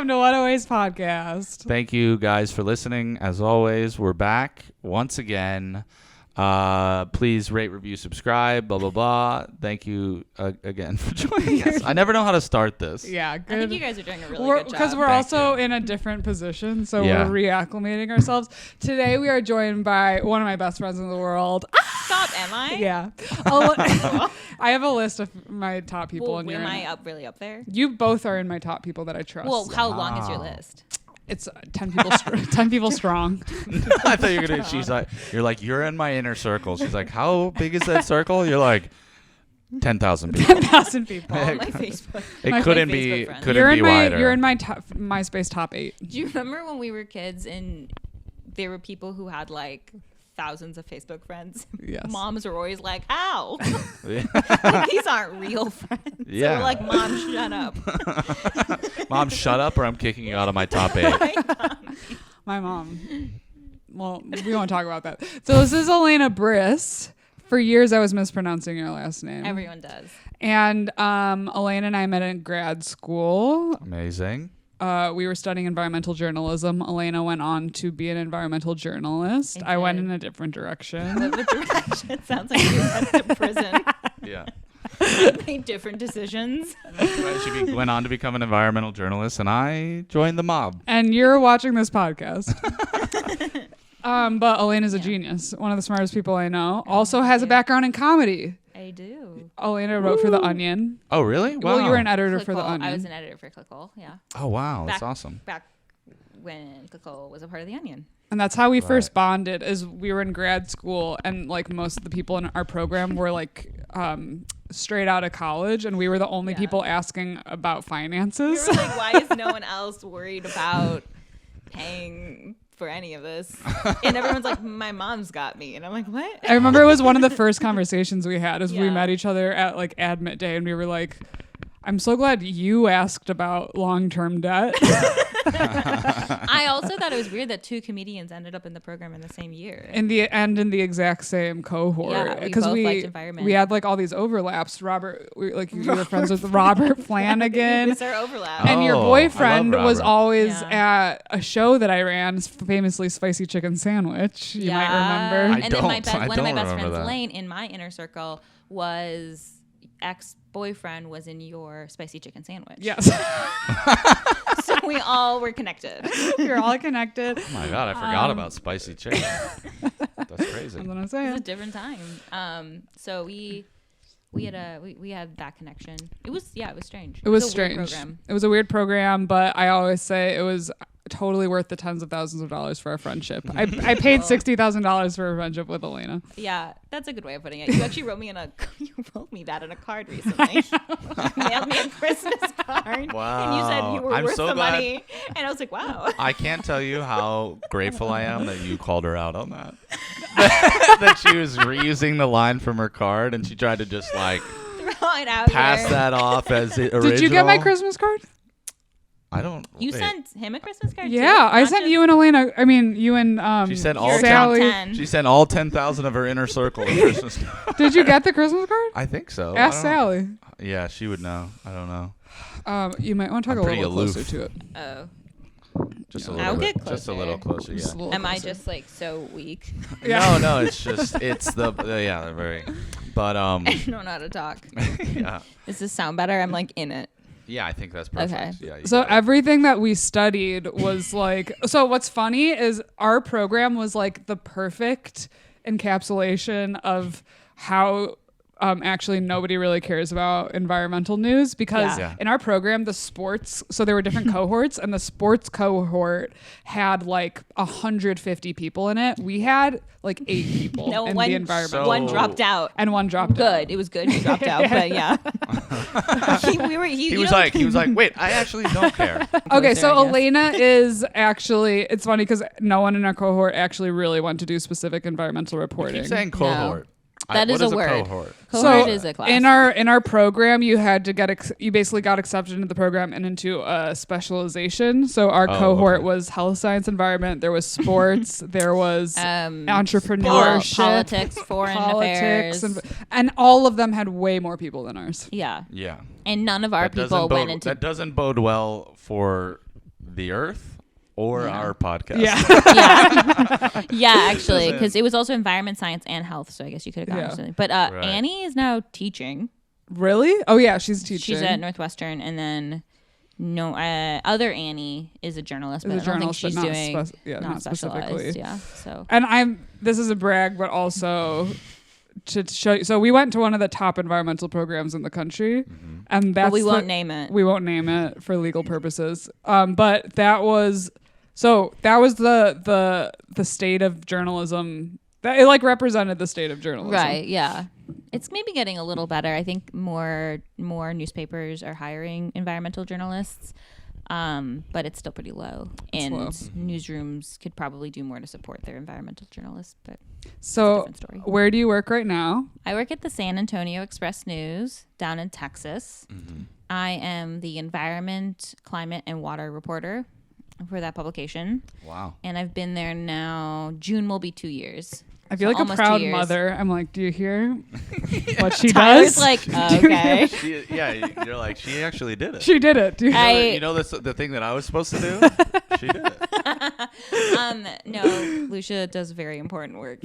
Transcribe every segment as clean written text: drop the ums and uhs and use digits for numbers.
Welcome to What a Waste Podcast. Thank you guys for listening. As always, we're back once again. Please rate, review, subscribe, blah, blah, blah. Thank you again for joining us. I never know how to start this. Yeah, good. I think you guys are doing a really good job. Because we're also in a different position, so we're reacclimating ourselves. Today we are joined by one of my best friends in the world. Stop, am I? Yeah. I have a list of my top people. Well, am I really up there? You both are in my top people that I trust. Well, how long is your list? It's 10 people 10 people strong. I thought you were going to, you're in my inner circle. She's like, how big is that circle? You're like, 10,000 people. 10,000 people. Oh, my Facebook. It couldn't be wider. You're in my MySpace top 8. Do you remember when we were kids and there were people who had like thousands of Facebook friends? Yes. Moms were always like, how? Like, these aren't real friends. Yeah. So we're like, Mom, shut up. Mom, shut up or I'm kicking you out of my top 8. My mom. Well, we won't talk about that. So this is Elena Briss. For years, I was mispronouncing your last name. Everyone does. And Elena and I met in grad school. Amazing. We were studying environmental journalism. Elena went on to be an environmental journalist. I went in a different direction. What direction? It sounds like you went to prison. Yeah. Made different decisions. She went on to become an environmental journalist, and I joined the mob. And you're watching this podcast. But Elena's a genius. One of the smartest people I know. Also has a background in comedy. I do. Elena wrote for The Onion. Oh, really? Wow. Well, you were an editor for The Onion. I was an editor for Clickle, yeah. Oh, wow. That's awesome. Back when Clickle was a part of The Onion. And that's how we first bonded, is we were in grad school, and like most of the people in our program were like straight out of college, and we were the only people asking about finances. We were like, why is no one else worried about paying for any of this? And everyone's like, my mom's got me. And I'm like, what? I remember it was one of the first conversations we had as we met each other at like admit day, and we were like, I'm so glad you asked about long-term debt. I also thought it was weird that two comedians ended up in the program in the same year. In the exact same cohort. Yeah, because we liked environment. We had like all these overlaps. You were friends with Robert Flanagan. It's our overlap. And your boyfriend was Robert. always at a show that I ran, famously Spicy Chicken Sandwich. You might remember. And then one of my best friends, that. Lane, in my inner circle, was ex-boyfriend was in your Spicy Chicken Sandwich. Yes. So we all were connected. You're all connected. Oh, my God. I forgot about spicy chicken. That's crazy. That's what I'm It saying. was a different time. So we had that connection. It was strange. It was a strange. weird program. It was a weird program, but I always say it was totally worth the tens of thousands of dollars for our friendship. I paid $60,000 for a friendship with Elena. Yeah, that's a good way of putting it. You actually wrote me that in a card recently. You mailed me a Christmas card. Wow. And you said you were worth so the glad. money. And I was like, wow. I can't tell you how grateful I am that you called her out on that. That she was reusing the line from her card, and she tried to just like Throw it out pass there. that off as it original. Did you get my Christmas card? I don't. You wait. sent him a Christmas card? Yeah, too? I Not sent just- you and Elena. I mean, you and She sent Your all top Sally. 10. She sent all 10,000 of her inner circle a Christmas card. Did you get the Christmas card? I think so. Ask I don't- Sally. Yeah, she would know. I don't know. You might want to talk I'm a pretty little aloof. closer to it. Oh. Just a I'll little get bit. Just a little closer. Just a Yeah. little Am I closer. just like so weak? Yeah. No, it's they're very. But I don't know how to talk. yeah, Does this sound better? I'm like in it. yeah, I think that's perfect. Okay. Yeah. you So got it. everything that we studied was like, so what's funny is our program was like the perfect encapsulation of how actually nobody really cares about environmental news, because Yeah. in our program, the sports, so there were different cohorts, and the sports cohort had like 150 people in it. We had like 8 people No, in one- the environment. So- One dropped out. And one dropped out. Good. It was good. He dropped out, but yeah. He was like, wait, I actually don't care. Okay, so There, yes. Elena is actually, it's funny because no one in our cohort actually really went to do specific environmental reporting. Keep saying cohort. That is what a word. Cohort? Cohort is a class. in our program, you had to get you basically got accepted into the program and into a specialization. So our cohort okay. was health, science, environment. There was sports. There was entrepreneurship, politics, foreign affairs, and all of them had way more people than ours. yeah. Yeah. And none of our That people doesn't went bode- into that doesn't bode well for the Earth or Yeah. our podcast? Yeah. Yeah, actually, because it was also environment, science, and health. So I guess you could have gotten Yeah. something. But Right. Annie is now teaching. Really? Oh yeah, she's teaching. She's at Northwestern, and then other Annie is a journalist, but Is a I don't think journalist, she's but not doing not specifically. specialized. Yeah, so And this is a brag, but also to show you. So we went to one of the top environmental programs in the country, and that's but we won't name it. We won't name it for legal purposes. But that was the state of journalism. It like represented the state of journalism. Right, yeah. It's maybe getting a little better. I think more newspapers are hiring environmental journalists, but it's still pretty low. And newsrooms could probably do more to support their environmental journalists, but it's a different story. Where do you work right now? I work at the San Antonio Express News down in Texas. I am the environment, climate, and water reporter for that publication. Wow. And I've been there now. June will be 2 years. I feel like a almost 2 proud years. mother. I'm like, do you hear what she Tyler's does? like, okay. You're like, she actually did it. She did it. Do you You know the thing that I was supposed to do? She did it. No, Lucia does very important work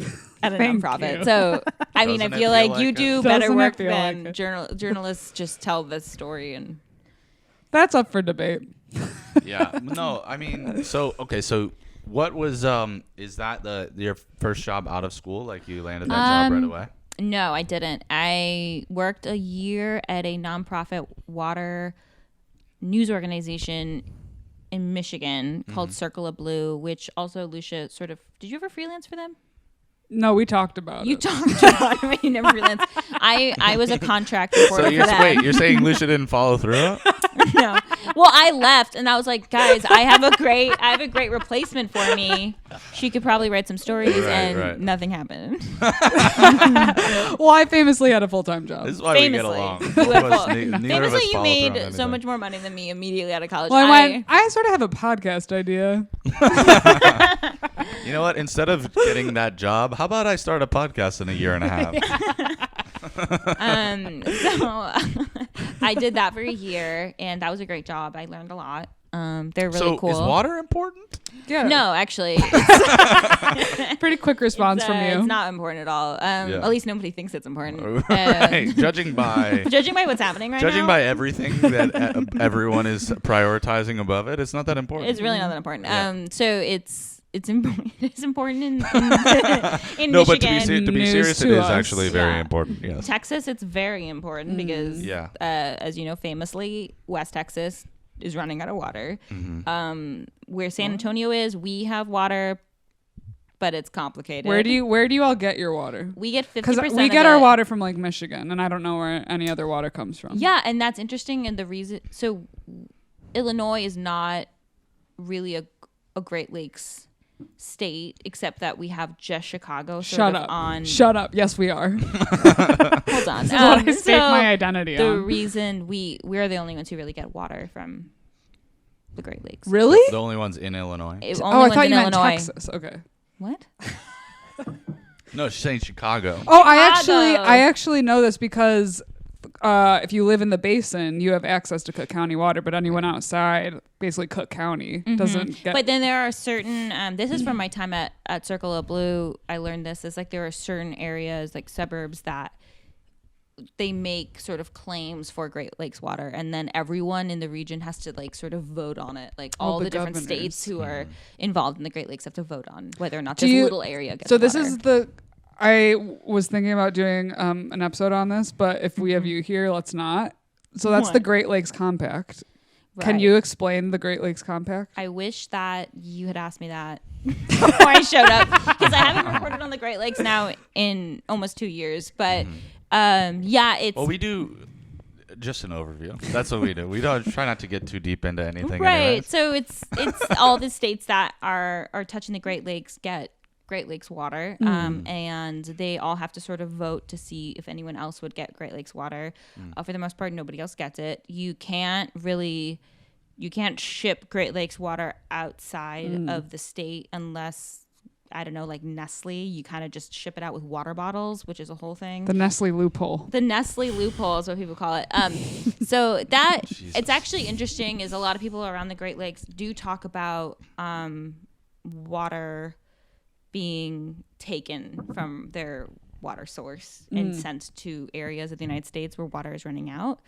at a Thank nonprofit. you. So, I mean, I Doesn't it feel feel like like you it? do better Doesn't it work feel than like it? journalists just tell this story. And That's up for debate. Yeah. No, I mean, so what was is that your first job out of school? Like you landed that job right away? no, I didn't. I worked a year at a nonprofit water news organization in Michigan called Circle of Blue, which also Lucia sort of. Did you ever freelance for them? No, we talked about You it. talked about it. You never freelance. I was a contract reporter So for them. you're saying Lucia didn't follow through? No. Well, I left and I was like, guys, I have a great replacement for me. She could probably write some stories, and nothing happened. Well, I famously had a full-time job. This is why we get Famously. along. You had full- Neither of us Famously, you follow through on made so anything. much more money than me immediately out of college. Well, I sort of have a podcast idea. You know what? Instead of getting that job, how about I start a podcast in a year and a half? So I did that for a year, and that was a great job. I learned a lot. They're really So cool. is water important? Yeah. No, actually, Pretty quick response from you. It's not important at all. At least nobody thinks it's important. Right. Judging by What's happening right now. Judging by everything that everyone is prioritizing above it, it's not that important. It's really not that important. Yeah. So it's important. It's important in No, Michigan. but to be News serious, to it is us. actually very Yeah. important. Yes. Texas, it's very important because, Yeah. as you know, famously, West Texas is running out of water. Where San Antonio is, we have water, but it's complicated. Where do you all get your water? We get 50%? Because we get our water from like Michigan, and I don't know where any other water comes from. Yeah, and that's interesting. And the reason, so Illinois is not really a Great Lakes state, except that we have just Chicago. Shut up. Yes, we are. Hold on. This is what I stake my identity The on. reason we're the only ones who really get water from the Great Lakes. Really? The only ones in Illinois. Only Oh, I ones thought in you meant Illinois. Texas. Okay. What? No, she's saying Chicago. Oh, Chicago. I actually know this because if you live in the basin, you have access to Cook County water, but anyone outside, basically Cook County, doesn't get. But then there are certain. This is from my time at Circle of Blue. I learned this. Is like there are certain areas, like suburbs, that they make sort of claims for Great Lakes water, and then everyone in the region has to like sort of vote on it. Like all the the different governors. states who are involved in the Great Lakes have to vote on whether or not Do this you- little area gets So this water. is the. I was thinking about doing an episode on this, but if we have you here, let's not. So that's the What? Great Lakes Compact. Can Right. you explain the Great Lakes Compact? I wish that you had asked me that before I showed up, because I haven't reported on the Great Lakes now in almost 2 years. But yeah, it's Well, we do just an overview. That's what we do. We don't try not to get too deep into anything. right. anyways. So it's all the states that are touching the Great Lakes get Great Lakes water, and they all have to sort of vote to see if anyone else would get Great Lakes water. For the most part, nobody else gets it. You can't ship Great Lakes water outside of the state unless I don't know, like Nestle, you kind of just ship it out with water bottles, which is a whole thing. The Nestle loophole. The Nestle loophole is what people call it. So that Jesus. it's actually interesting is a lot of people around the Great Lakes do talk about water being taken from their water source and sent to areas of the United States where water is running out.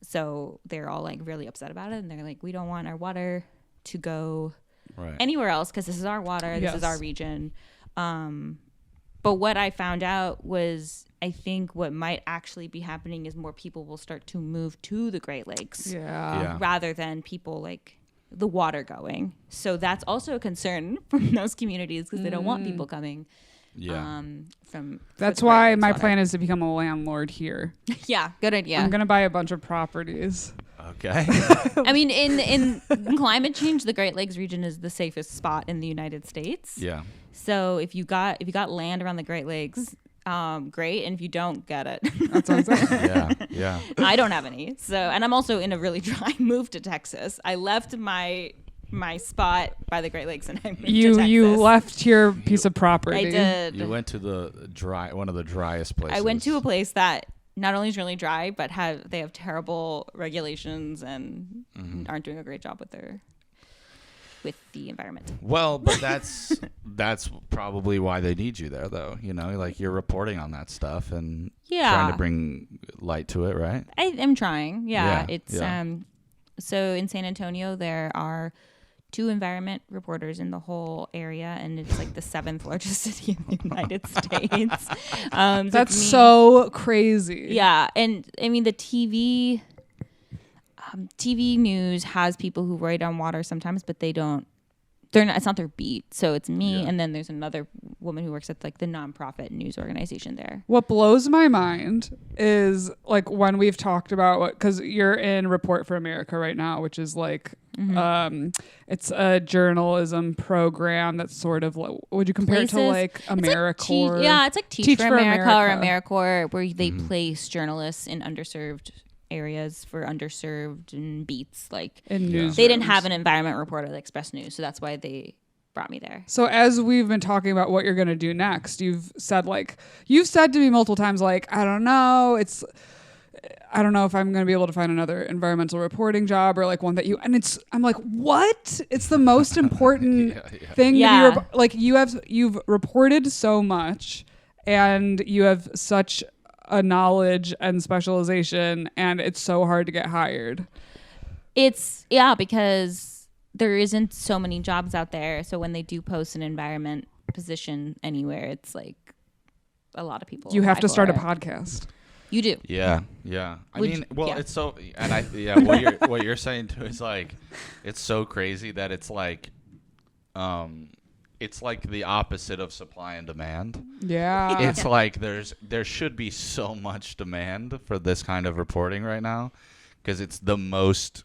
So they're all like really upset about it, and they're like, we don't want our water to go anywhere else because this is our water, this is our region. But what I found out was, I think what might actually be happening is more people will start to move to the Great Lakes rather than people like the water going. So that's also a concern from those communities because they don't want people coming. That's why my plan is to become a landlord here. Yeah, good idea. I'm gonna buy a bunch of properties. Okay. I mean, in climate change, the Great Lakes region is the safest spot in the United States. Yeah. So if you got land around the Great Lakes, great. And if you don't, get it. That's what I'm saying. Yeah. I don't have any. So, and I'm also in a really dry. I moved to Texas. I left my spot by the Great Lakes and I moved to Texas. You left your piece of property. I did. You went to one of the driest places. I went to a place that not only is really dry, but they have terrible regulations and aren't doing a great job with the environment. Well, but that's probably why they need you there, though. You know, like you're reporting on that stuff and trying to bring light to it, right? I am trying. Yeah. It's yeah. So in San Antonio there are 2 environment reporters in the whole area, and it's like the 7th largest city in the United States. That's so crazy. Yeah, and I mean the TV news has people who write on water sometimes, but they don't. It's not their beat. So it's me, and then there's another woman who works at like the nonprofit news organization there. What blows my mind is like when we've talked about because you're in Report for America right now, which is like it's a journalism program that's sort of would you compare it to like AmeriCorps? It's like Teach for America or AmeriCorps, where they place journalists in underserved areas for underserved and beats like in news. They didn't have an environment reporter at Express News, so that's why they brought me there. So as we've been talking about what you're going to do next, you've said to me multiple times like I don't know if I'm going to be able to find another environmental reporting job or like one that I'm like, what? It's the most important thing to be you've reported so much and you have such a knowledge and specialization, and it's so hard to get hired. It's because there isn't so many jobs out there. So when they do post an environment position anywhere, it's like a lot of people. You have to start a podcast. You do. Yeah. It's so, and what you're saying too is like, it's so crazy that it's like the opposite of supply and demand. Yeah. It's like there should be so much demand for this kind of reporting right now because it's the most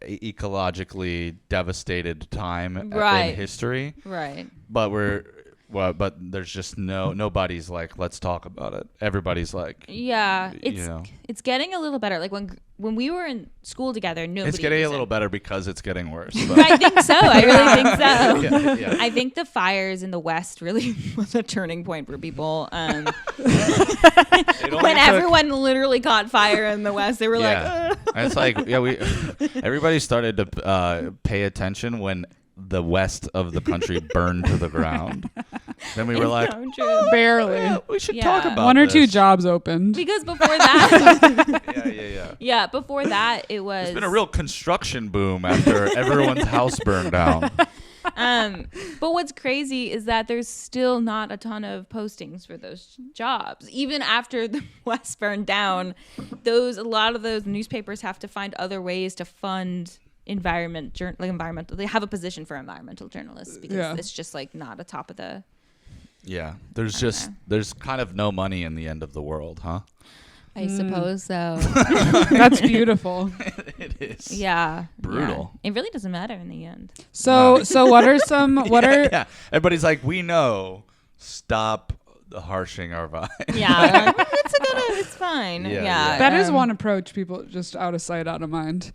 ecologically devastated time in history. Right. But there's just nobody's like, let's talk about it. Everybody's like, it's getting a little better. Like when we were in school together, nobody. It's getting a little better because it's getting worse. I think so. I really think so. I think the fires in the West really was a turning point for people. When everyone literally caught fire in the West, they were like, and it's like, everybody started to pay attention when the west of the country burned to the ground. Then we were like, barely. We should talk about one or this. 2 jobs opened. Because before that, yeah. Before that, it was. It's been a real construction boom after everyone's house burned down. But what's crazy is that there's still not a ton of postings for those jobs. Even after the West burned down, a lot of those newspapers have to find other ways to fund environmental. They have a position for environmental journalists because it's just like not a top of the. Yeah, there's kind of no money in the end of the world, huh? I suppose so. That's beautiful. It is. Yeah. Brutal. Yeah. It really doesn't matter in the end. So what are some Yeah. Everybody's like, we know. Stop harshing our vibe. Yeah. It's fine. Yeah. That is one approach, people just out of sight, out of mind.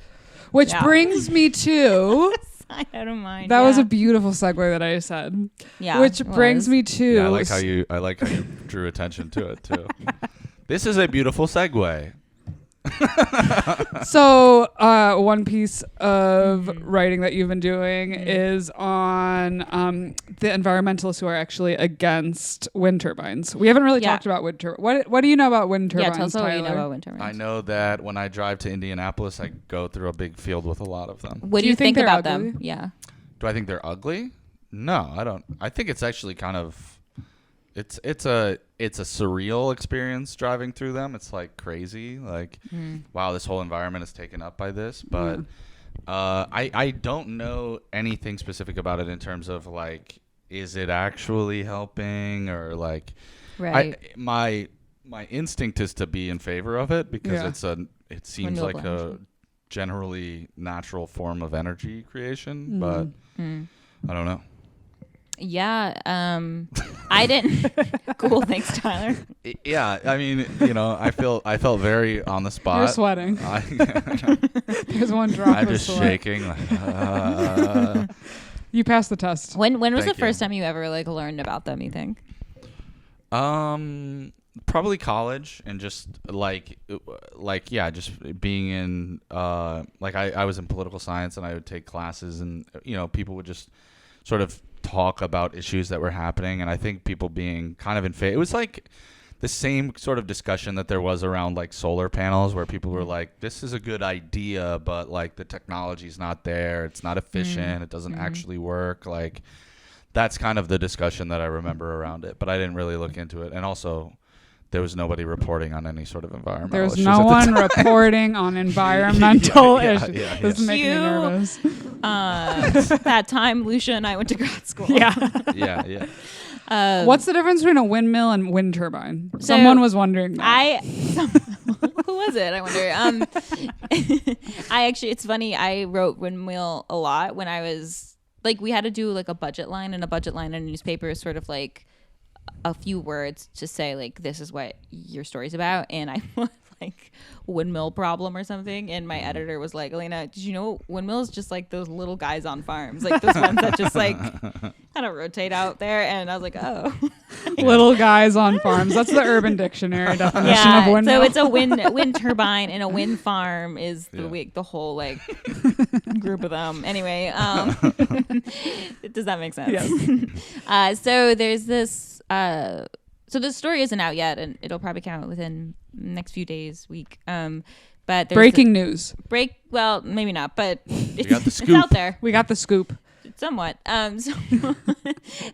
Which brings me to I don't mind. That was a beautiful segue that I said. Yeah. Which brings me to. Yeah, I like how you drew attention to it too. This is a beautiful segue. So one piece of writing that you've been doing is on the environmentalists who are actually against wind turbines. We haven't really talked about wind turbines. What do you know about wind turbines, tell us what you know Tyler? about wind turbines. I know that when I drive to Indianapolis, I go through a big field with a lot of them. What do you think they're about ugly? them? Yeah. Do I think they're ugly? No, I don't. I think it's actually kind of it's a surreal experience driving through them. It's like crazy. Like, wow, this whole environment is taken up by this. But I don't know anything specific about it in terms of like, is it actually helping or like, Right. My instinct is to be in favor of it because it seems Renewable like energy. a generally natural form of energy creation, but I don't know. Yeah. I didn't. Cool. Thanks, Tyler. Yeah, I mean, I felt very on the spot. You're sweating. There's one drop I'm of just sweat. shaking. You passed the test. When was Thank the first you. time you ever like learned about them? You think? Probably college and just just being in I was in political science and I would take classes and people would just sort of talk about issues that were happening, and I think people being kind of in favor. It was like the same sort of discussion that there was around like solar panels, where people were like, this is a good idea, but like the technology's not there, it's not efficient, it doesn't actually work. Like, that's kind of the discussion that I remember around it, but I didn't really look into it. And also, there was nobody reporting on any sort of environmental There's issues no at the one time. environmental on environmental issues. This is making me You- nervous. That time Lucia and I went to grad school. Yeah. Yeah. What's the difference between a windmill and wind turbine? Someone was wondering that. Who was it? I wonder. It's funny. I wrote windmill a lot when I was like, we had to do like a budget line, and a budget line in a newspaper is sort of like a few words to say like, this is what your story's about. And I was like, windmill problem or something, and my editor was like, Elena, did you know windmills just like those little guys on farms, like those ones that just like kind of rotate out there? And I was like, oh. Little guys on farms. That's the Urban Dictionary definition of windmill. So it's a wind turbine and a wind farm is the whole like group of them. Anyway, does that make sense? Yes. So there's this. So the story isn't out yet, and it'll probably come out within the next few days, week. But there's Breaking news. Well, maybe not, but it's, got the it's scoop. out there. We got the scoop. Somewhat. So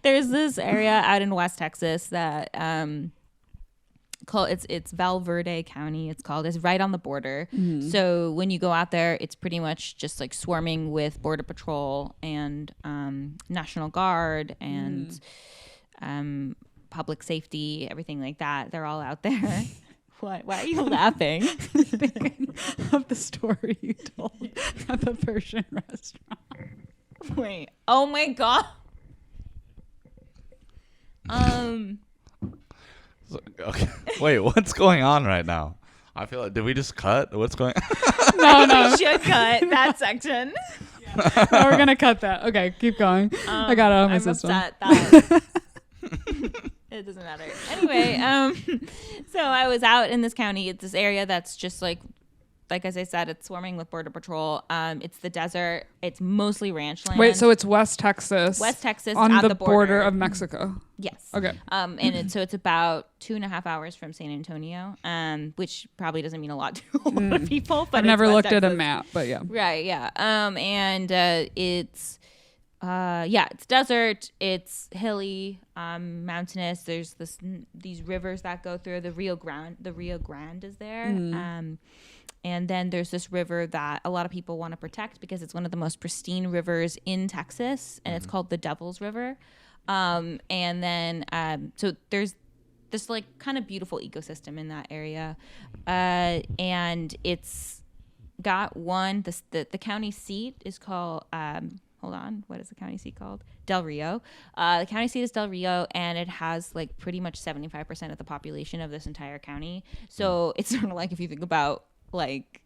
there's this area out in West Texas that it's Val Verde County. It's right on the border. So when you go out there, it's pretty much just like swarming with Border Patrol and National Guard and public safety, everything like that. They're all out there. What? Why are you laughing? Of the story you told at the Persian restaurant. Wait. Oh my god. Okay. Wait, what's going on right now? I feel like, did we just cut? What's going No. We should cut that section. No, we're gonna cut that. Okay, keep going. I got it on my I'm system. upset that it doesn't matter. Anyway, so I was out in this county. It's this area that's just like as I said, it's swarming with Border Patrol. It's the desert. It's mostly ranch land. Wait, so it's West Texas. West Texas on at the the border of Mexico. Yes. Okay. And it's about 2.5 hours from San Antonio, which probably doesn't mean a lot to a lot of people. But I've never it's West looked at a Texas. map, but yeah. Right. Yeah. It's desert. It's hilly, mountainous. There's these rivers that go through. The Rio Grande is there. And then there's this river that a lot of people want to protect because it's one of the most pristine rivers in Texas, and it's called the Devil's River. So there's this like kind of beautiful ecosystem in that area, and it's got the county seat is called. What is the county seat called? Del Rio. The county seat is Del Rio, and it has like pretty much 75% of the population of this entire county. So it's sort of like if you think about like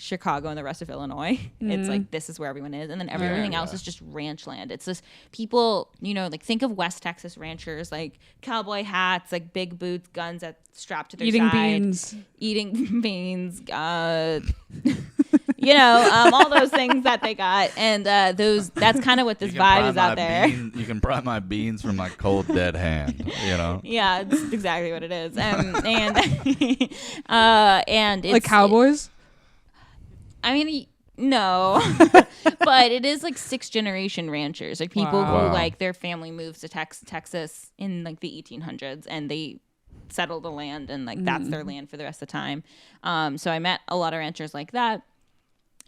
Chicago and the rest of Illinois. It's like this is where everyone is, and then everything else is just ranch land. It's just people, like think of West Texas ranchers, like cowboy hats, like big boots, guns strapped to their side, eating beans, all those things that they got, and that's kind of what this vibe is out there. You can pry my beans from my cold dead hand. Yeah, it's exactly what it is, and it's like cowboys. I mean, no, but it is like 6th generation ranchers, like people who like their family moves to Texas in like the 1800s, and they settle the land, and like that's their land for the rest of the time. So I met a lot of ranchers like that.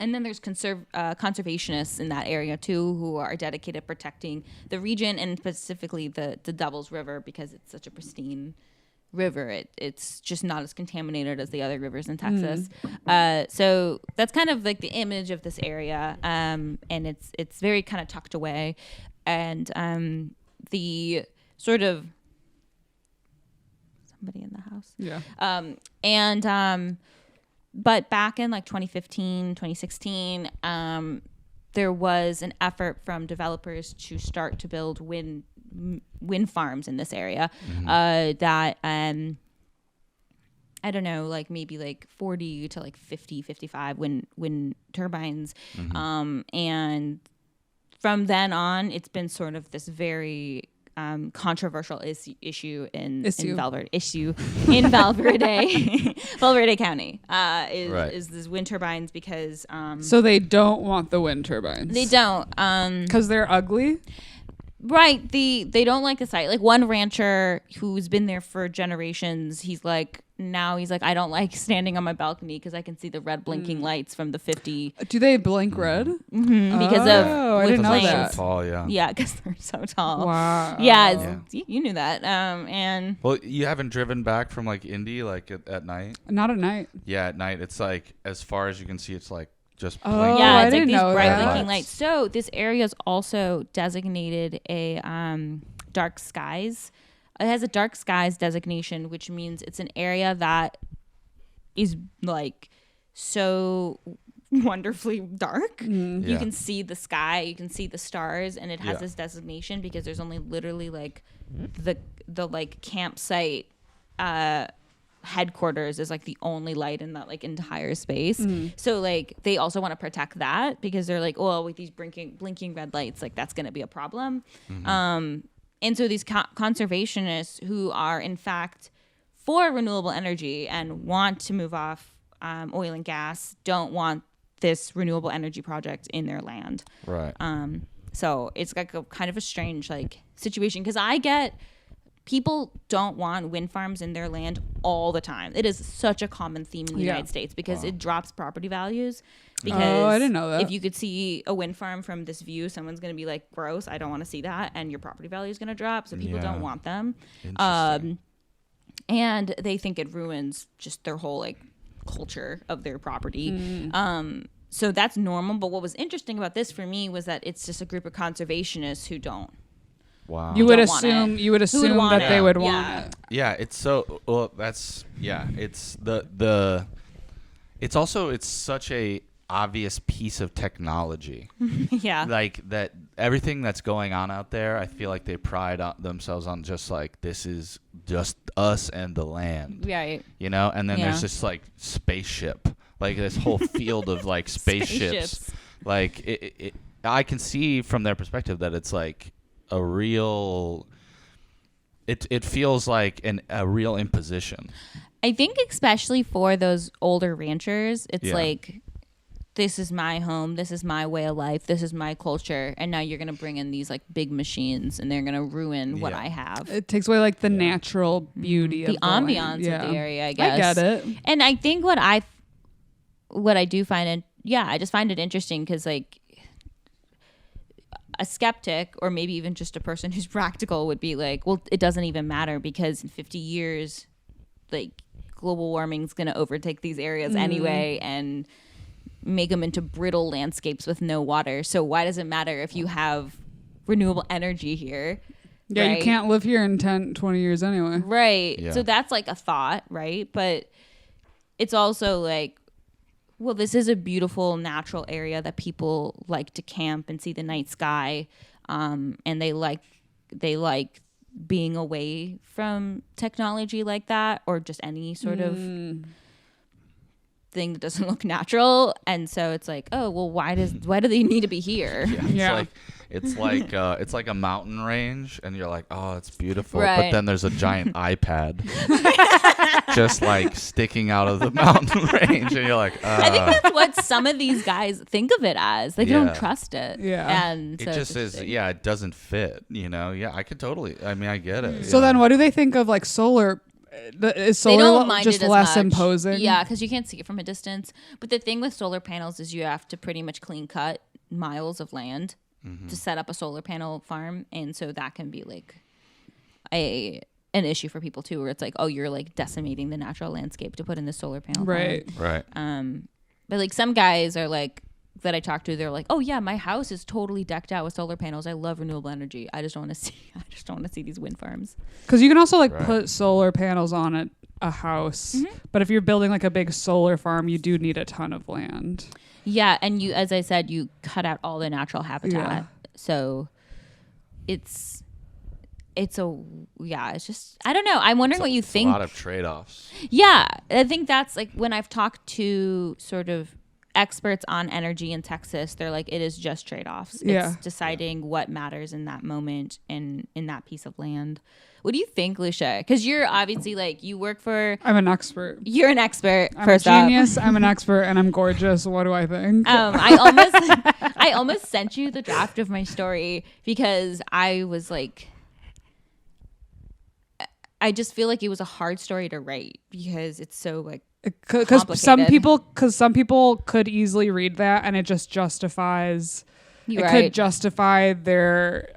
And then there's conservationists in that area too, who are dedicated to protecting the region, and specifically the Devil's River, because it's such a pristine river. It's just not as contaminated as the other rivers in Texas. So that's kind of like the image of this area, and it's very kind of tucked away, and the sort of somebody in the house. But back in like 2015, 2016, there was an effort from developers to start to build wind farms in this area that I don't know, like maybe like 40 to like 50, 55 wind turbines. And from then on, it's been sort of this very controversial issue in Valverde Valverde County is this wind turbines, because so they don't want the wind turbines. They don't, because they're ugly. Right. They don't like the site. Like one rancher who's been there for generations, he's like, I don't like standing on my balcony because I can see the red blinking lights from the 50. Do they blink red? Because I didn't know that. So tall, yeah. Yeah, because they're so tall. Wow. Yeah, you knew that. And well, you haven't driven back from like Indy like at night? Not at night. Yeah, at night it's like as far as you can see, it's like just yeah, blinking. it's I like didn't these know bright that. blinking lights. So this area is also designated a dark skies. It has a dark skies designation, which means it's an area that is like so wonderfully dark. You can see the sky, you can see the stars, and it has this designation because there's only literally like the like campsite headquarters is like the only light in that like entire space. So like they also want to protect that because they're like, oh, with these blinking red lights, like that's going to be a problem. And so these conservationists who are in fact for renewable energy and want to move off oil and gas don't want this renewable energy project in their land. Right. So it's like a kind of a strange like situation, because I get people don't want wind farms in their land all the time. It is such a common theme in the United States because it drops property values. Because I didn't know that. If you could see a wind farm from this view, someone's going to be like, gross, I don't want to see that. And your property value is going to drop. So people don't want them. And they think it ruins just their whole like culture of their property. So that's normal. But what was interesting about this for me was that it's just a group of conservationists who don't. Wow. You would assume that they would want it. Yeah, it's so well. That's It's it's such a obvious piece of technology. Like that everything that's going on out there, I feel like they pride themselves on just like this is just us and the land. Right. And then there's this like spaceship, like this whole field of like spaceships. Like I can see from their perspective that it's like a real it feels like a real imposition. I think especially for those older ranchers, it's like, this is my home, this is my way of life, this is my culture, and now you're going to bring in these like big machines and they're going to ruin what I have. It takes away like the natural beauty of the ambiance of the area, I guess. I get it. And I think what I do find I just find it interesting because like a skeptic or maybe even just a person who's practical would be like, well, it doesn't even matter because in 50 years, like global warming is going to overtake these areas anyway and make them into brittle landscapes with no water. So why does it matter if you have renewable energy here? Yeah, right? You can't live here in 10, 20 years anyway. Right. Yeah. So that's like a thought, right? But it's also like, well, this is a beautiful natural area that people like to camp and see the night sky, and they like being away from technology like that, or just any sort of thing that doesn't look natural. And so it's like, oh well, why do they need to be here? It's like a mountain range, and you're like, oh, it's beautiful, Right. but then there's a giant iPad just like sticking out of the mountain range, and you're like, I think that's what some of these guys think of it as. They don't trust it. Yeah. And so it just is. Yeah, it doesn't fit. Yeah, I could totally. I mean, I get it. So then, what do they think of like solar? Is They solar don't mind just it as less much. imposing? Yeah, because you can't see it from a distance. But the thing with solar panels is you have to pretty much clean cut miles of land to set up a solar panel farm, and so that can be like an issue for people too, where it's like, oh, you're like decimating the natural landscape to put in the solar panel Right. Right. farm. But like some guys are like that I talked to, they're like, oh yeah, my house is totally decked out with solar panels. I love renewable energy. I just don't want to see these wind farms. Because you can also like put solar panels on a house, but if you're building like a big solar farm, you do need a ton of land. Yeah, and you, as I said, you cut out all the natural habitat. Yeah. So it's just, I don't know. I'm wondering what you think. A lot of trade-offs. Yeah, I think that's like when I've talked to sort of experts on energy in Texas, they're like, it is just trade-offs. Yeah. It's deciding what matters in that moment and in that piece of land. What do you think, Lucia? Because you're obviously like, you work for... I'm an expert. You're an expert, I'm first a off. genius. I'm an expert, and I'm gorgeous. What do I think? I almost sent you the draft of my story because I was like... I just feel like it was a hard story to write because it's so like Because some complicated. people could easily read that, and it just justifies... You're it right. could justify their...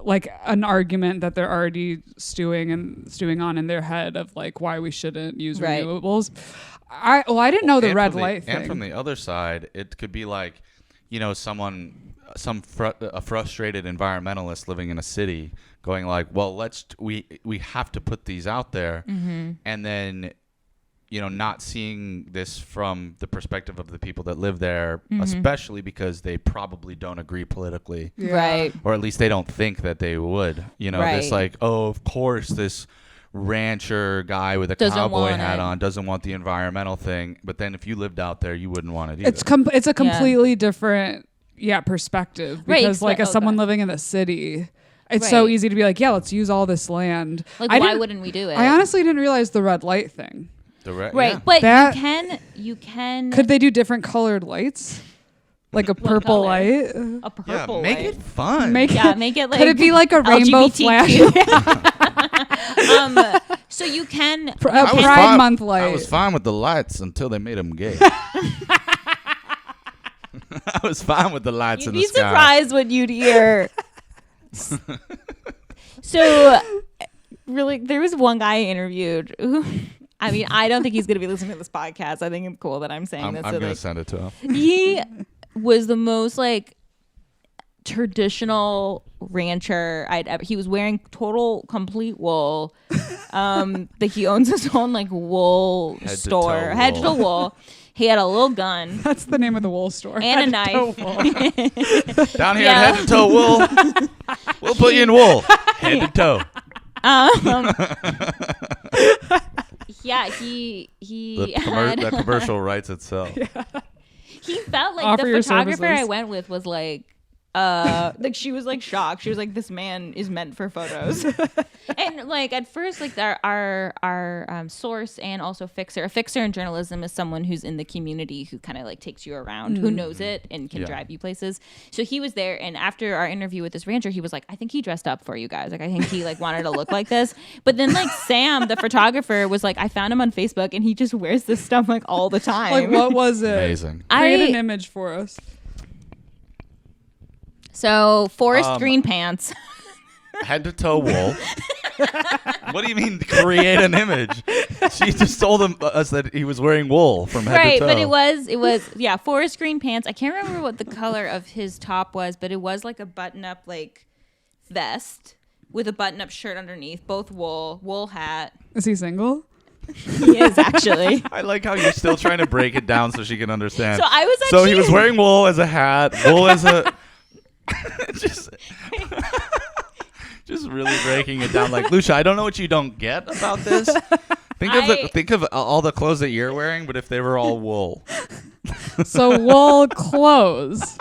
like an argument that they're already stewing on in their head of like why we shouldn't use Right. renewables. I didn't know the red light thing. And from the other side, it could be like, a frustrated environmentalist living in a city going like, well, we have to put these out there, and then not seeing this from the perspective of the people that live there, especially because they probably don't agree politically. Yeah. Right. Or at least they don't think that they would. This Right. like, oh, of course, this rancher guy with a Doesn't cowboy want hat it. on doesn't want the environmental thing. But then if you lived out there, you wouldn't want it either. It's a completely different perspective, Right, because like as someone go living in the city, it's so Right. easy to be like, yeah, let's use all this land. Like, I why didn't- wouldn't we do it? I honestly didn't realize the red light thing. Right. Yeah. But That- you can Could they do different colored lights? Like a purple color? light? a purple make light. it fun. Make it like Could it be like a rainbow flash? LGBTQ. So you can A I was Pride fine- Month light. I was fine with the lights until they made them gay. I was fine with the lights you'd in the be sky. surprised what you'd hear. So really, there was one guy I interviewed who, I mean, I don't think he's going to be listening to this podcast. I think it's cool that I'm saying I'm this. going so, to like, send it to him. he was the most like traditional rancher I'd ever. He was wearing complete wool. Like he owns his own like wool Head to store, toe head to wool. toe wool. He had a little gun That's the name of the wool store. and a knife. Down here Yeah. at Head to Toe Wool, we'll put you in wool. Head to toe. Yeah, he The commercial writes itself. he felt like Offer the your photographer I services. went with was like she was like shocked. She was like, this man is meant for photos. And like at first, like our source and also fixer. A fixer in journalism is someone who's in the community who kind of like takes you around, who knows it and can Yeah. drive you places. So he was there, and after our interview with this rancher, he was like, I think he dressed up for you guys. Like I think he like wanted to look like this. But then like Sam, the photographer, was like, I found him on Facebook and he just wears this stuff like all the time. Like, what was it? Amazing. Create an image for us. So forest green pants. Head to toe wool. What do you mean create an image? She just told us that he was wearing wool from head Right, to toe. but it was forest green pants. I can't remember what the color of his top was, but it was like a button up like vest with a button up shirt underneath, both wool hat. Is he single? He is actually. I like how you're still trying to break it down so she can understand. So I was So actually. he was wearing wool as a hat, wool as a. just, just really breaking it down. Like, Lucia, I don't know what you don't get about this. Think of all the clothes that you're wearing, but if they were all wool. So wool clothes.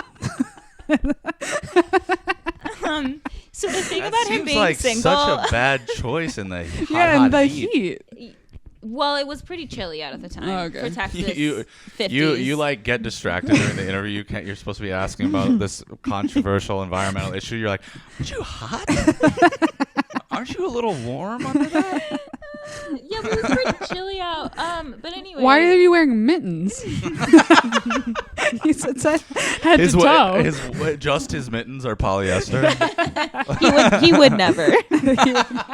So the thing That about him seems being like single. such a bad choice in the Yeah, and the heat. heat. Well, it was pretty chilly out at the time Oh, okay. for Texas. You 50s. like get distracted during the interview. You're supposed to be asking about this controversial environmental issue. You're like, aren't you hot? Aren't you a little warm under that? Yeah, but it was pretty chilly out. But anyway. Why are you wearing mittens? He said head to toe. Just his mittens are polyester. He would never.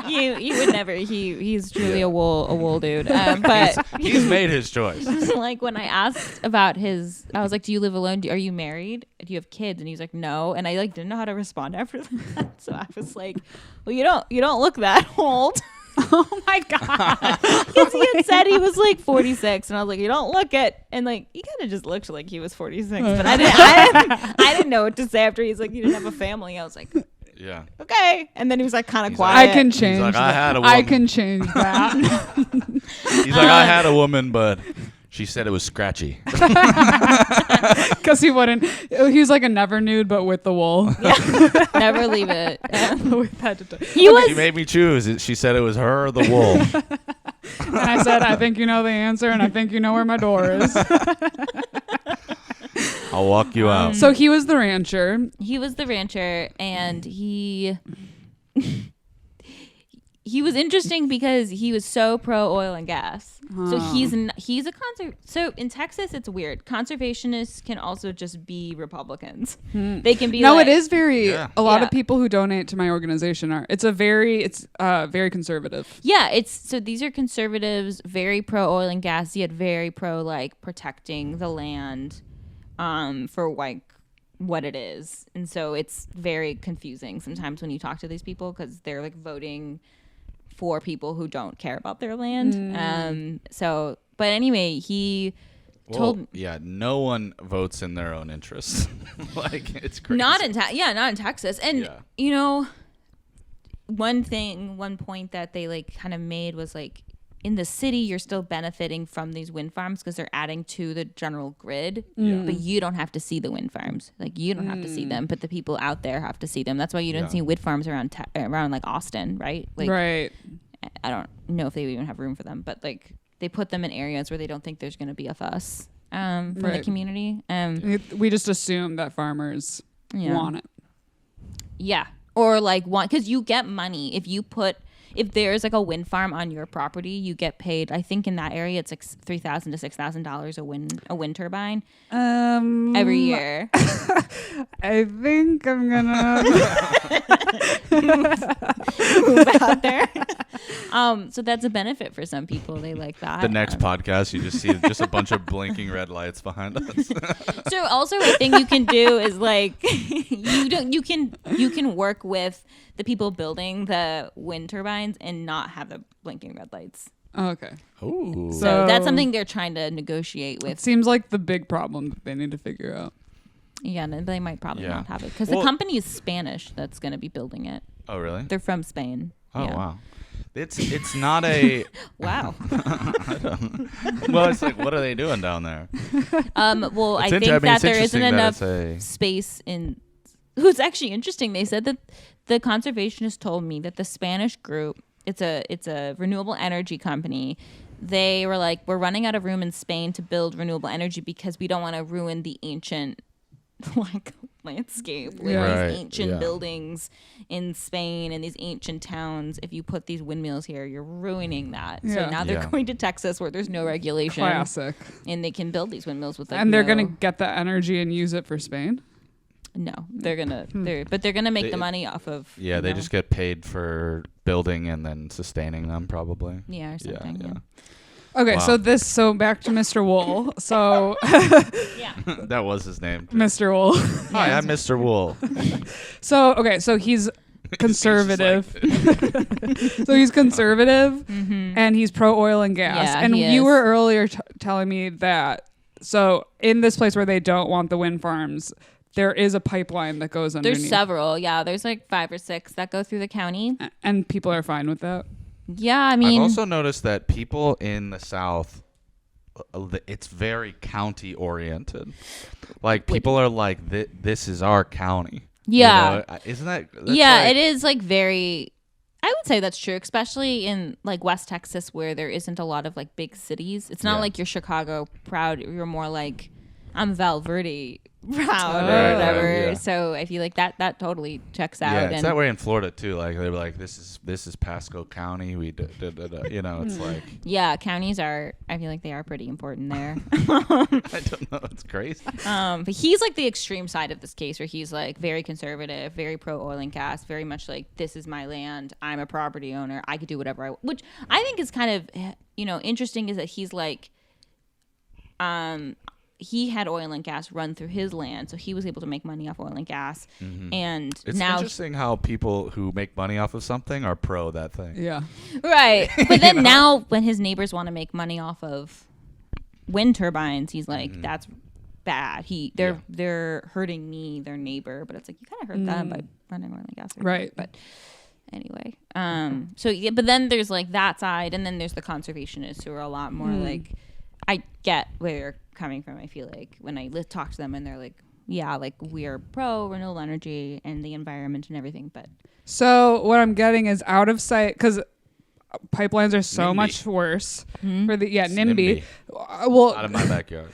he would never. He's truly a wool dude. But he's made his choice. like when I asked about his, I was like, "Do you live alone? Are you married? Do you have kids?" And he's like, "No." And I like didn't know how to respond after that. So I was like, "Well, you don't look that old." Oh my god! Because he had said he was like 46, and I was like, "You don't look it." And like he kind of just looked like he was 46, but I didn't know what to say after he's like, "You didn't have a family." I was like, Yeah. "Okay," and then he was like kind of He's quiet. like, I can change. like, I had a I woman. can change that. He's like, I had a woman, but she said it was scratchy. Because he wouldn't. He was like a never nude, but with the wool. Yeah. Never leave it. With head to toe. She made me choose. She said it was her or the wool. And I said, I think you know the answer, and I think you know where my door is. I'll walk you out. So he was the rancher. He was the rancher, and he was interesting because he was so pro oil and gas. So he's a So in Texas, it's weird. Conservationists can also just be Republicans. They can be. No, like, it is very. Yeah. A lot Yeah. of people who donate to my organization are. It's very conservative. Yeah, so these are conservatives, very pro oil and gas, yet very pro like protecting the land, for like what it is, and so it's very confusing sometimes when you talk to these people because they're like voting for people who don't care about their land. But anyway, he told no one votes in their own interests. Like it's crazy. not in Texas, and you know, one point that they like kind of made was like in the city you're still benefiting from these wind farms because they're adding to the general grid, but you don't have to see the wind farms. Like you don't have to see them, but the people out there have to see them. That's why you don't see wind farms around like Austin, right? Like, Right. I don't know if they even have room for them, but like they put them in areas where they don't think there's going to be a fuss from the community. We just assume that farmers want it. Yeah. Or like because you get money if there's like a wind farm on your property, you get paid. I think in that area it's like $3,000 to $6,000 a wind turbine every year. I think I'm gonna move out there. So that's a benefit for some people. They like that. The next podcast, you just see just a bunch of blinking red lights behind us. So also a thing you can do is like you can work with the people building the wind turbines and not have the blinking red lights. Oh, okay. Ooh. So that's something they're trying to negotiate with. It seems like the big problem that they need to figure out. Yeah, and they might probably not have it because the company is Spanish that's going to be building it. Oh, really? They're from Spain. Oh, yeah. wow. It's not a. Wow. Well, it's like, what are they doing down there? Well, I It's think I mean, that it's there interesting isn't that enough space in. Who's actually interesting? They said that the conservationists told me that the Spanish group, it's a renewable energy company. They were like, we're running out of room in Spain to build renewable energy because we don't want to ruin the ancient like landscape with these ancient buildings in Spain and these ancient towns. If you put these windmills here, you're ruining that. So now they're going to Texas where there's no regulation. Classic. And they can build these windmills with like and they're gonna get the energy and use it for Spain. No, they're gonna they're gonna make the money off of they just get paid for building and then sustaining them probably. or something. Yeah. Okay, so back to Mr. Wool. So That was his name. Mr. Wool. Hi, I'm Mr. Wool. So he's conservative. So he's conservative, and he's pro oil and gas. Yeah, and he you is. were earlier telling me that. So in this place where they don't want the wind farms, there is a pipeline that goes underneath. There's several. Yeah, there's like 5 or 6 that go through the county. And people are fine with that. Yeah, I mean, I've also noticed that people in the South, it's very county oriented. Like people are like, this is our county. Yeah. You know? Isn't that? yeah, like, it is like very. I would say that's true, especially in like West Texas where there isn't a lot of like big cities. It's not like you're Chicago proud. You're more like I'm Val Verde proud or whatever. Yeah. So I feel like that totally checks out. Yeah, it's that way in Florida too. Like they were like, this is Pasco County. We you know, it's like yeah, counties are. I feel like they are pretty important there. I don't know. It's crazy. But he's like the extreme side of this case where he's like very conservative, very pro oil and gas, very much like this is my land. I'm a property owner. I could do whatever I want. Which I think is kind of interesting is that he's like, he had oil and gas run through his land, so he was able to make money off oil and gas. And It's now interesting how people who make money off of something are pro that thing. Yeah. right, but then now when his neighbors want to make money off of wind turbines, he's like, that's bad. They're hurting me, their neighbor, but it's like you kind of hurt them by running oil and gas, Right. But anyway, so yeah, but then there's like that side, and then there's the conservationists who are a lot more like, I get where you're coming from. I feel like when I talk to them and they're like, yeah, like we are pro renewable energy and the environment and everything, but So what I'm getting is out of sight because pipelines are so NIMBY. much worse for the NIMBY. NIMBY. Well, Out of my backyard.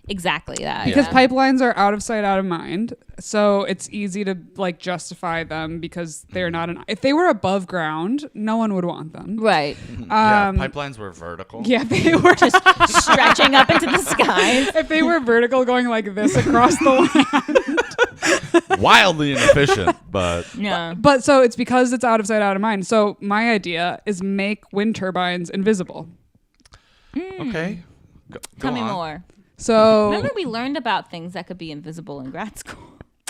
exactly that. because yeah. pipelines are out of sight, out of mind. So it's easy to like justify them because they're not if they were above ground, no one would want them. Right. Yeah, pipelines were vertical. Yeah, they were just Stretching up into the skies. if they were vertical going like this across the land. Wildly inefficient, but Yeah. But so it's because it's out of sight, out of mind. So my idea is make wind turbines invisible. okay. Go Tell me on. more. So Remember we learned about things that could be invisible in grad school.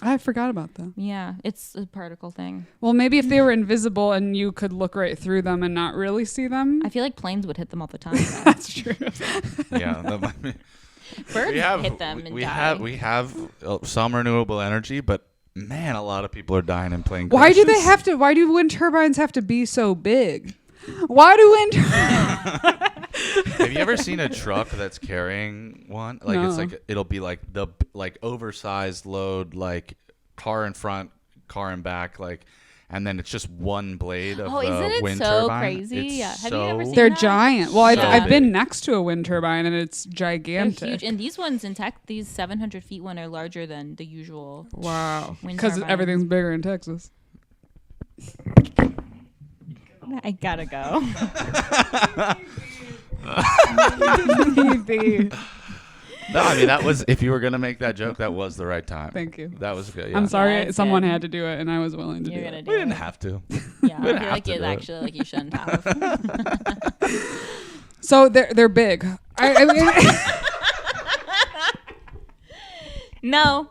I forgot about that. Yeah, it's a particle thing. Well, maybe if they were invisible and you could look right through them and not really see them. I feel like planes would hit them all the time. That's true. Yeah, that might be. Birds hit them and we die. we have some renewable energy, but man, a lot of people are dying in plane Why do they crashes. have to? Why do wind turbines have to be so big? Why do wind? Have you ever seen a truck that's carrying one? Like it's No. like it'll be like the oversized load, like car in front, car in back, like, and then it's just one blade of isn't it wind so turbine. crazy? It's Yeah. Have you ever seen They're that? giant. Well, So I've been big. next to a wind turbine and it's They're gigantic. huge, and these ones in tech, these 700 feet one are larger than the usual. Wow, Wind because turbine. everything's bigger in Texas. I gotta go. No, I mean that was if you were gonna make that joke, that was the right time. Thank you. That was good. Yeah. I'm sorry, Yeah, it's someone good. had to do it, and I was willing to You're do gonna it. do We it. didn't have to. Yeah, We I didn't feel have like to it's do it. actually like you shouldn't have. So they're big. I mean, No.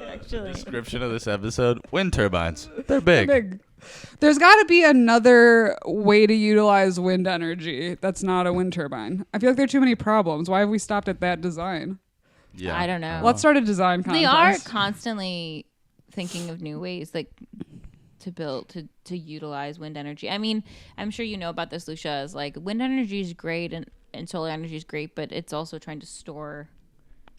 Actually. Description of this episode: wind turbines. They're big. big. There's got to be another way to utilize wind energy that's not a wind turbine. I feel like there are too many problems. Why have we stopped at that design? Yeah. I don't know. Let's start a design contest. They are constantly thinking of new ways, like to build to utilize wind energy. I mean, I'm sure you know about this, Lucia. Is like wind energy is great and solar energy is great, but it's also trying to store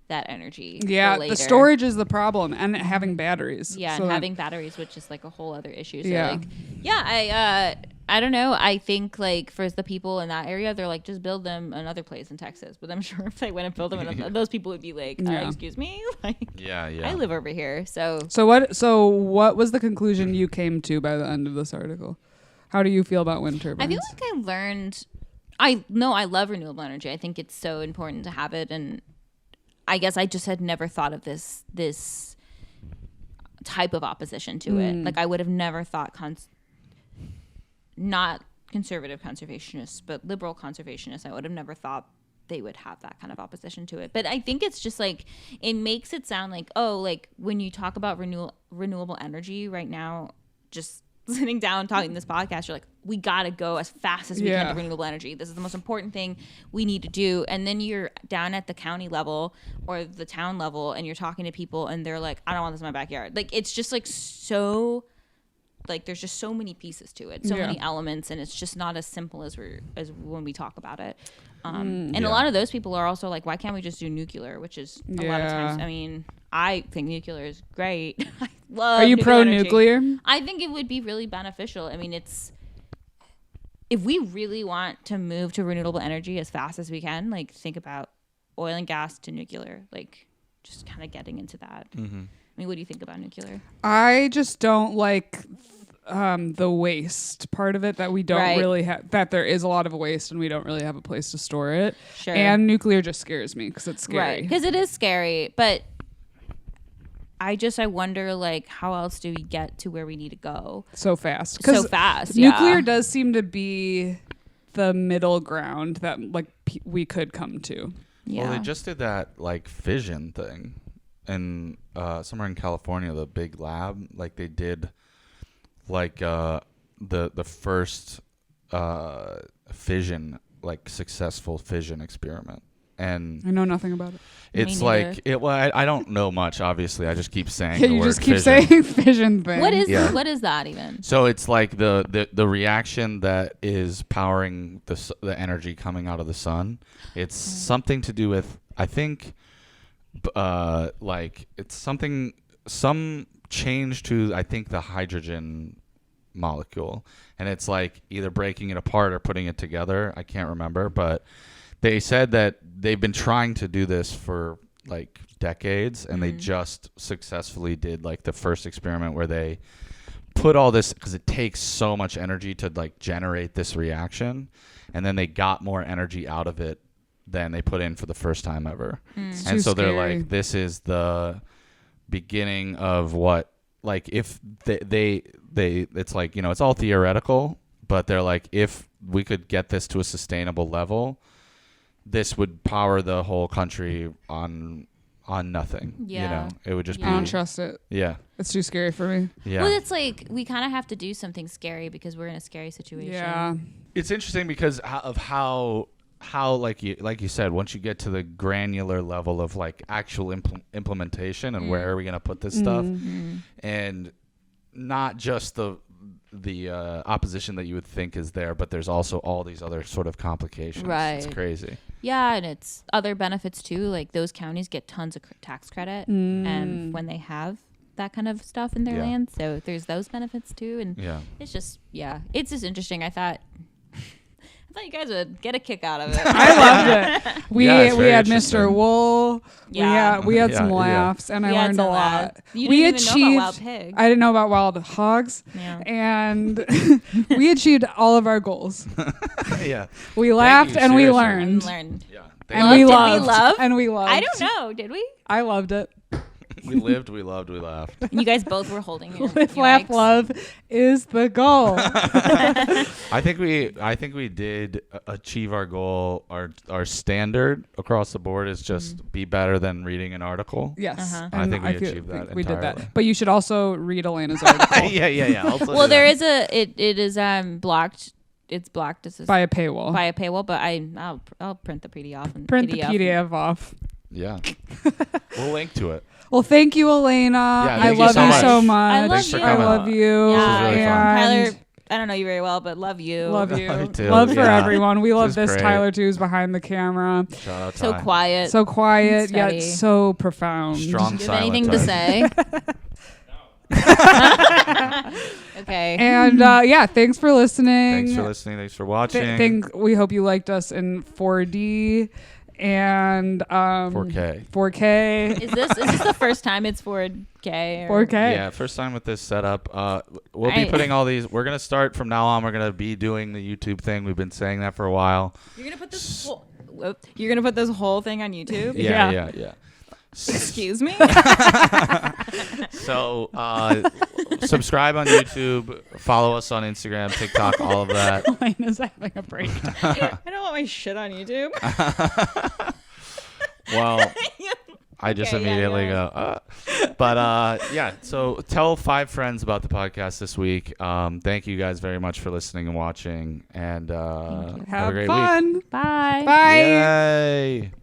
that energy. Yeah, for later. the storage is the problem, and having batteries. Yeah, So and that- having batteries, which is like a whole other issue. So Yeah. like, yeah, I don't know. I think like for the people in that area, they're like just build them another place in Texas. But I'm sure if they went and build them, those people would be like, Yeah. excuse me, like Yeah. I live over here, so. So what was the conclusion you came to by the end of this article? How do you feel about wind turbines? I feel like I learned. I love renewable energy. I think it's so important to have it, and I guess I just had never thought of this type of opposition to it. Like I would have never thought not conservative conservationists, but liberal conservationists. I would have never thought they would have that kind of opposition to it. But I think it's just like, it makes it sound like, oh, like when you talk about renewable energy right now, just sitting down talking this podcast, you're like, we got to go as fast as we can to renewable energy. This is the most important thing we need to do. And then you're down at the county level or the town level and you're talking to people and they're like, I don't want this in my backyard. Like, it's just like so, like there's just so many pieces to it, so many elements, and it's just not as simple as when we talk about it. And a lot of those people are also like, why can't we just do nuclear? Which is a lot of times, I mean, I think nuclear is great. I love Are you pro nuclear? nuclear? I think it would be really beneficial. I mean, if we really want to move to renewable energy as fast as we can, like think about oil and gas to nuclear, like just kind of getting into that. I mean, what do you think about nuclear? I just don't like the waste part of it, that we don't really have, that there is a lot of waste and we don't really have a place to store it. Sure. And nuclear just scares me because it's scary. Right. Because it is scary. But I wonder, like, how else do we get to where we need to go? So fast. Yeah. Nuclear does seem to be the middle ground that, like, we could come to. Yeah. Well, they just did that, like, fission thing. And somewhere in California, the big lab, like, they did, like, the first fission, like, successful fission experiment. And I know nothing about it. It's like I don't know much. Obviously, I just keep saying. Yeah, the you word just keep fission. saying fission thing. What is that even? So it's like the reaction that is powering the energy coming out of the sun. It's something to do with, I think, like it's some change to, I think, the hydrogen molecule, and it's like either breaking it apart or putting it together. I can't remember, but they said that they've been trying to do this for like decades, and they just successfully did like the first experiment where they put all this, because it takes so much energy to like generate this reaction, and then they got more energy out of it than they put in for the first time ever. And so they're like, this is the beginning of what, like, if they it's like, you know, it's all theoretical, but they're like, if we could get this to a sustainable level, this would power the whole country on nothing. Yeah. You know, it would just be. I don't trust it. Yeah. It's too scary for me. Yeah. Well, it's like we kind of have to do something scary because we're in a scary situation. Yeah. It's interesting because of how like you said, once you get to the granular level of like actual implementation and where are we going to put this stuff, and not just the opposition that you would think is there, but there's also all these other sort of complications. Right. It's crazy. Yeah, and it's other benefits too. Like those counties get tons of tax credit and when they have that kind of stuff in their land. So there's those benefits too. And it's just, it's just interesting. I thought you guys would get a kick out of it. I loved it. We had interesting. Mr. Wool. Yeah. We had some Yeah. laughs, and I learned a lot. You We didn't even know about wild achieved. pigs. I didn't know about wild hogs, and we achieved all of our goals. Yeah. We laughed you, and we seriously. learned. Yeah. And we Did we loved. love? And we loved. I don't know. Did we? I loved it. We lived, we loved, we laughed. And you guys both were holding your Live, your laugh, mics. love is the goal. I think we did achieve our goal. Our standard across the board is just be better than reading an article. Yes. Uh-huh. I And think we feel achieved that We did entirely. that. But you should also read Elena's article yeah. Also Well, do there that. is it is blocked. It's blocked. This is by a paywall. by a paywall, but I'll print the PDF and Print the PDF off. Yeah. We'll link to it. Well, thank you, Elena. I thank you love so you much. so much. I love Thanks for you. coming. love you. Yeah, This was really fun. and Tyler, I don't know you very well, but love you. love you. Love you too. Love for Yeah. everyone. We love This is this. great. Tyler too is behind the camera. Shout out So Ty. quiet. So quiet Steady. yet so profound. Strong Do you have silent anything to type. say? Okay. And thanks for listening. Thanks for listening. Thanks for watching. We hope you liked us in 4D and 4K. 4K. Is this the first time it's 4K? Or? 4K. Yeah, first time with this setup. We'll be putting all these. We're gonna start from now on. We're gonna be doing the YouTube thing. We've been saying that for a while. You're gonna put this whole. You're gonna put this whole thing on YouTube? Yeah. Excuse me. So subscribe on YouTube. Follow us on Instagram, TikTok, all of that. Lane is having a breakdown. I don't want my shit on YouTube. Well, I just Okay, yeah, immediately yeah. go, yeah. So tell 5 friends about the podcast this week. Thank you guys very much for listening and watching. And have a Have great fun. week. Bye. Bye. Yay.